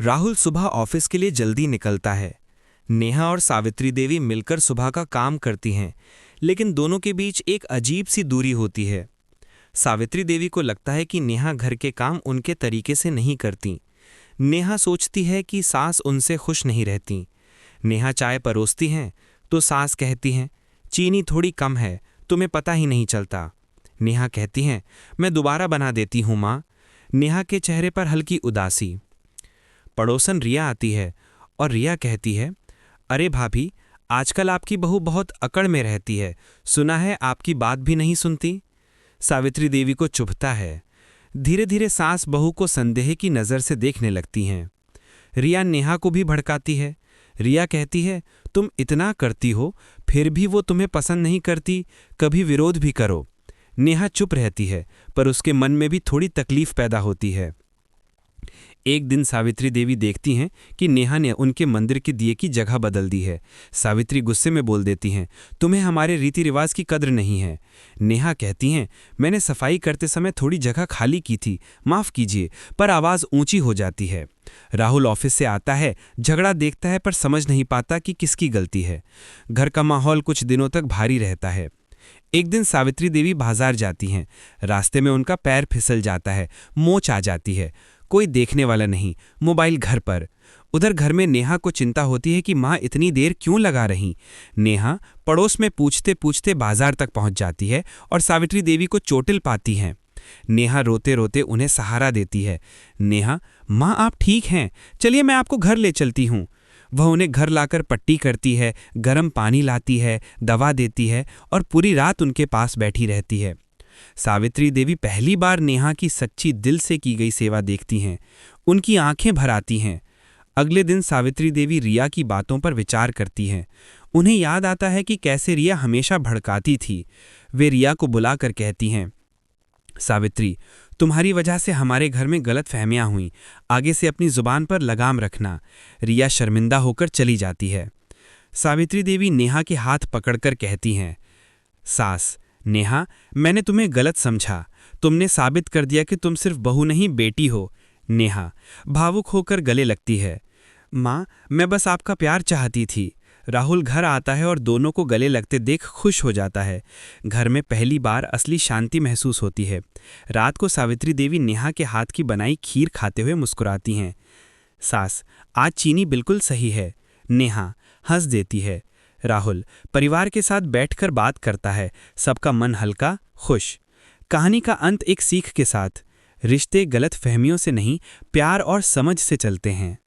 राहुल सुबह ऑफिस के लिए जल्दी निकलता है। नेहा और सावित्री देवी मिलकर सुबह का काम करती हैं, लेकिन दोनों के बीच एक अजीब सी दूरी होती है। सावित्री देवी को लगता है कि नेहा घर के काम उनके तरीके से नहीं करती। नेहा सोचती है कि सास उनसे खुश नहीं रहती। नेहा चाय परोसती हैं तो सास कहती हैं, चीनी थोड़ी कम है, तुम्हें पता ही नहीं चलता। नेहा कहती हैं, मैं दोबारा बना देती हूँ माँ। नेहा के चेहरे पर हल्की उदासी। पड़ोसन रिया आती है और रिया कहती है, अरे भाभी, आजकल आपकी बहू बहुत अकड़ में रहती है, सुना है आपकी बात भी नहीं सुनती। सावित्री देवी को चुभता है। धीरे धीरे सास बहू को संदेह की नज़र से देखने लगती हैं। रिया नेहा को भी भड़काती है। रिया कहती है, तुम इतना करती हो फिर भी वो तुम्हें पसंद नहीं करती, कभी विरोध भी करो। नेहा चुप रहती है, पर उसके मन में भी थोड़ी तकलीफ पैदा होती है। एक दिन सावित्री देवी देखती हैं कि नेहा ने उनके मंदिर के दिए की जगह बदल दी है। सावित्री गुस्से में बोल देती हैं, तुम्हें हमारे रीति रिवाज की कद्र नहीं है। नेहा कहती हैं, मैंने सफाई करते समय थोड़ी जगह खाली की थी, माफ़ कीजिए, पर आवाज़ ऊंची हो जाती है। राहुल ऑफिस से आता है, झगड़ा देखता है पर समझ नहीं पाता कि किसकी गलती है। घर का माहौल कुछ दिनों तक भारी रहता है। एक दिन सावित्री देवी बाजार जाती हैं। रास्ते में उनका पैर फिसल जाता है, मोच आ जाती है। कोई देखने वाला नहीं, मोबाइल घर पर। उधर घर में नेहा को चिंता होती है कि माँ इतनी देर क्यों लगा रही। नेहा पड़ोस में पूछते पूछते बाजार तक पहुंच जाती है और सावित्री देवी को चोटिल पाती हैं। नेहा रोते रोते उन्हें सहारा देती है। नेहा, माँ आप ठीक हैं, चलिए मैं आपको घर ले चलती हूँ। वह उन्हें घर लाकर पट्टी करती है, गर्म पानी लाती है, दवा देती है और पूरी रात उनके पास बैठी रहती है। सावित्री देवी पहली बार नेहा की सच्ची दिल से की गई सेवा देखती हैं। उनकी आंखें भर आती हैं। अगले दिन सावित्री देवी रिया की बातों पर विचार करती हैं। उन्हें याद आता है कि कैसे रिया हमेशा भड़काती थी। वे रिया को बुलाकर कहती हैं, सावित्री, तुम्हारी वजह से हमारे घर में गलत फहमियां हुई, आगे से अपनी जुबान पर लगाम रखना। रिया शर्मिंदा होकर चली जाती है। सावित्री देवी नेहा के हाथ पकड़कर कहती हैं, सास, नेहा, मैंने तुम्हें गलत समझा, तुमने साबित कर दिया कि तुम सिर्फ बहू नहीं बेटी हो। नेहा भावुक होकर गले लगती है, माँ, मैं बस आपका प्यार चाहती थी। राहुल घर आता है और दोनों को गले लगते देख खुश हो जाता है। घर में पहली बार असली शांति महसूस होती है। रात को सावित्री देवी नेहा के हाथ की बनाई खीर खाते हुए मुस्कुराती हैं। सास, आज चीनी बिल्कुल सही है। नेहा हंस देती है। राहुल परिवार के साथ बैठकर बात करता है, सबका मन हल्का, खुश। कहानी का अंत एक सीख के साथ, रिश्ते गलत फहमियों से नहीं, प्यार और समझ से चलते हैं।